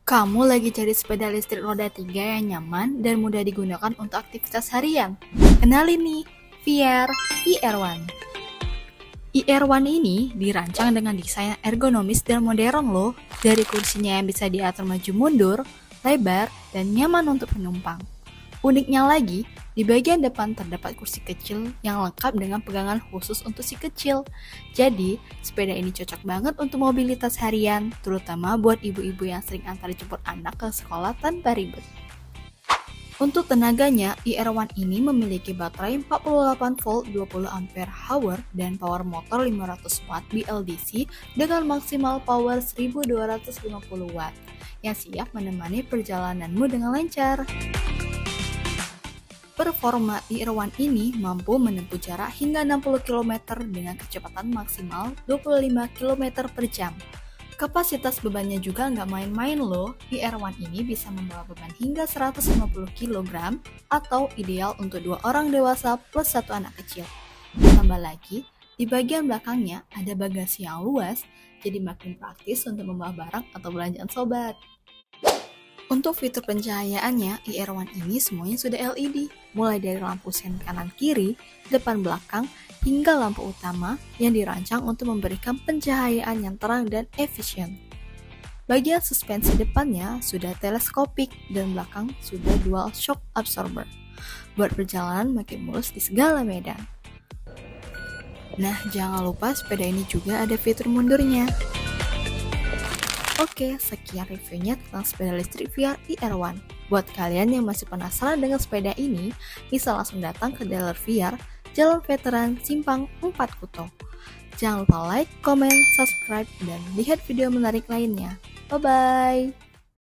Kamu lagi cari sepeda listrik roda 3 yang nyaman dan mudah digunakan untuk aktivitas harian? Kenalin nih, VR IR1. IR1 ini dirancang dengan desain ergonomis dan modern loh. Dari kursinya yang bisa diatur maju mundur, lebar, dan nyaman untuk penumpang. Uniknya lagi, di bagian depan terdapat kursi kecil yang lengkap dengan pegangan khusus untuk si kecil. Jadi, sepeda ini cocok banget untuk mobilitas harian, terutama buat ibu-ibu yang sering antar jemput anak ke sekolah tanpa ribet. Untuk tenaganya, IR1 ini memiliki baterai 48 volt 20 ampere hour dan power motor 500 watt BLDC dengan maksimal power 1250 watt yang siap menemani perjalananmu dengan lancar. Performa IR1 ini mampu menempuh jarak hingga 60 km dengan kecepatan maksimal 25 km per jam. Kapasitas bebannya juga nggak main-main loh. IR1 ini bisa membawa beban hingga 150 kg atau ideal untuk 2 orang dewasa plus 1 anak kecil. Tambah lagi, di bagian belakangnya ada bagasi yang luas, jadi makin praktis untuk membawa barang atau belanjaan sobat. Untuk fitur pencahayaannya, IR1 ini semuanya sudah LED, mulai dari lampu sen kanan kiri, depan belakang, hingga lampu utama yang dirancang untuk memberikan pencahayaan yang terang dan efisien. Bagian suspensi depannya sudah teleskopik dan belakang sudah dual shock absorber, buat perjalanan makin mulus di segala medan. Nah, jangan lupa sepeda ini juga ada fitur mundurnya. Oke, sekian reviewnya tentang sepeda listrik VR IR1. Buat kalian yang masih penasaran dengan sepeda ini, bisa langsung datang ke dealer VR Jalan Veteran Simpang 4 Kuto. Jangan lupa like, comment, subscribe, dan lihat video menarik lainnya. Bye-bye!